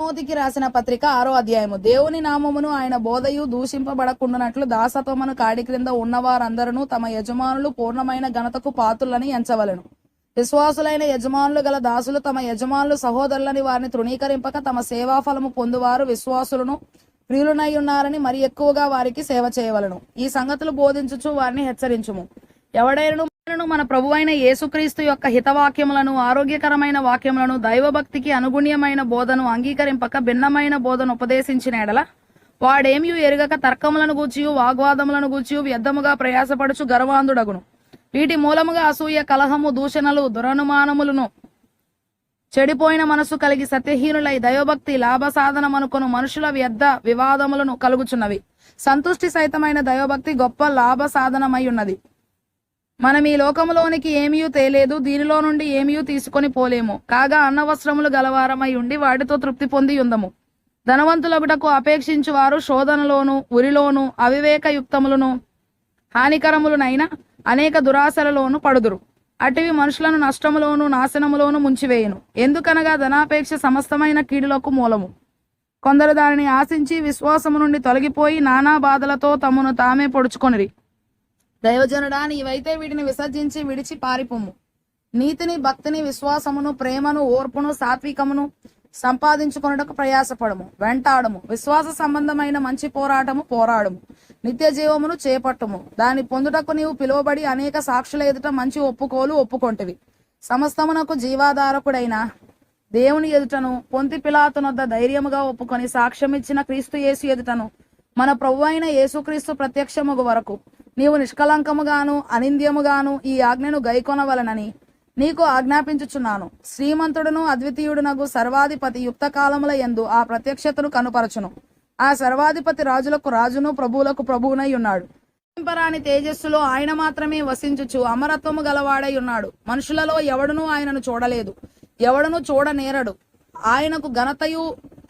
తిమోతికి రాసిన పత్రిక 6వ అధ్యాయము. దేవుని నామమును ఆయన బోధయు దూషింపబడకుండానట్లు దాసత్వమును కాడి క్రింద ఉన్నవారందరూ తమ యజమానులు పూర్ణమైన ఘనతకు పాత్రులని ఎంచవలెను. విశ్వాసులైన యజమానులు గల దాసులు తమ యజమానులు సహోదరులని వారిని తృణీకరింపక తమ సేవాఫలము పొందువారు విశ్వాసులను ప్రియులనై ఉన్నారని మరి ఎక్కువగా వారికి సేవ చేయవలను. ఈ సంగతులు బోధించుచు వారిని హెచ్చరించుము. ఎవడైనను మన ప్రభువైన యేసుక్రీస్తు యొక్క హితవాక్యములను, ఆరోగ్యకరమైన వాక్యములను, దైవభక్తికి అనుగుణ్యమైన బోధను అంగీకరింపక భిన్నమైన బోధను ఉపదేశించిన ఎడల వాడేమీ ఎరుగక తర్కములను గూర్చియు వాగ్వాదములను గూర్చియు వ్యర్థముగా ప్రయాసపడుచు గర్వాంధుడగును. వీటి మూలముగా అసూయ, కలహము, దూషణలు, దురనుమానములను, చెడిపోయిన మనస్సు కలిగి సత్యహీనులై దైవభక్తి లాభసాధనమనుకొను మనుషుల వ్యర్థ వివాదములను కలుగుచున్నవి. సంతుష్టి సహితమైన దైవభక్తి గొప్ప లాభసాధనమై ఉన్నది. మనం ఈ లోకములోనికి ఏమీ తేలేదు, దీనిలో నుండి ఏమీ తీసుకొని పోలేము. కాగా అన్నవస్త్రములు గలవారమై ఉండి వాటితో తృప్తి పొంది ఉందము. ధనవంతులగుటకు అపేక్షించు వారు శోధనలోను, ఉరిలోను, అవివేకయుక్తములను, హానికరములనైన అనేక దురాశలలోను పడుదురు. అటివి మనుషులను నష్టములోను, నాశనములోను ముంచివేయును. ఎందుకనగా ధనాపేక్ష సమస్తమైన కీడులకు మూలము. కొందరు దానిని ఆశించి విశ్వాసము నుండి తొలగిపోయి నానా బాధలతో తమను తామే పొడుచుకొనిరి. దైవజనుడా, నీవైతే వీటిని విసర్జించి విడిచి పారిపోము. నీతిని, భక్తిని, విశ్వాసమును, ప్రేమను, ఓర్పును, సాత్వికమును సంపాదించుకొనుటకు ప్రయాసపడము, వెంటాడము. విశ్వాస సంబంధమైన మంచి పోరాటము పోరాడము. నిత్య జీవమును చేపట్టము. దాన్ని పొందుటకు నీవు పిలువబడి అనేక సాక్షుల ఎదుట మంచి ఒప్పుకోలు ఒప్పుకొంటివి. సమస్తమునకు జీవాధారకుడైన దేవుని ఎదుటను, పొంతి పిలాతునొద్ద ధైర్యముగా ఒప్పుకొని సాక్ష్యమిచ్చిన క్రీస్తు యేసు ఎదుటను, మన ప్రభువైన యేసుక్రీస్తు ప్రత్యక్షముగు వరకు నీవు నిష్కలంకముగాను అనింద్యముగాను ఈ ఆజ్ఞను గైకొనవలనని నీకు ఆజ్ఞాపించుచున్నాను. శ్రీమంతుడును అద్వితీయుడునగు సర్వాధిపతి యుక్త కాలముల యందు ఆ ప్రత్యక్షతను కనుపరచును. ఆ సర్వాధిపతి రాజులకు రాజును, ప్రభువులకు ప్రభువునై ఉన్నాడు. పరాని తేజస్సులో ఆయన మాత్రమే వసించుచు అమరత్వము గలవాడై ఉన్నాడు. మనుషులలో ఎవడునూ ఆయనను చూడలేదు, ఎవడునూ చూడనేరడు. ఆయనకు ఘనతయు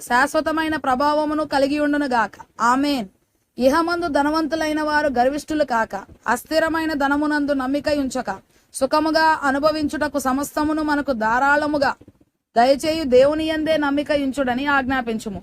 శాశ్వతమైన ప్రభావమును కలిగి ఉండును గాక. ఆమేన్. ఇహమందు ధనవంతులైన వారు గర్విష్ఠులు కాక, అస్థిరమైన ధనమునందు నమ్మిక ఉంచక, సుఖముగా అనుభవించుటకు సమస్తమును మనకు ధారాళముగా దయచేయు దేవుని యందే నమ్మిక ఉంచుడని ఆజ్ఞాపించుము.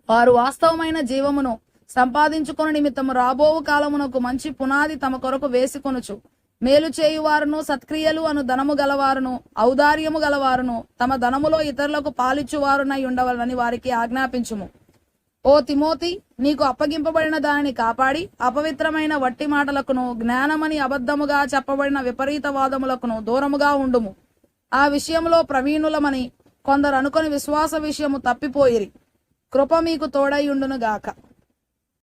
వారు వాస్తవమైన జీవమును సంపాదించుకుని నిమిత్తము రాబోవు కాలమునకు మంచి పునాది తమ కొరకు వేసుకొనుచు, మేలు చేయువారును, సత్క్రియలు అను ధనము గలవారును, ఔదార్యము గలవారును, తమ ధనములో ఇతరులకు పాలిచ్చువారునై ఉండవలని వారికి ఆజ్ఞాపించుము. ఓ తిమోతి, నీకు అప్పగింపబడిన దానిని కాపాడి అపవిత్రమైన వట్టి మాటలకును, జ్ఞానమని అబద్ధముగా చెప్పబడిన విపరీత వాదములకును దూరముగా ఉండుము. ఆ విషయంలో ప్రవీణులమని కొందరు అనుకొని విశ్వాస విషయము తప్పిపోయిరి. కృప మీకు తోడై ఉండును గాక.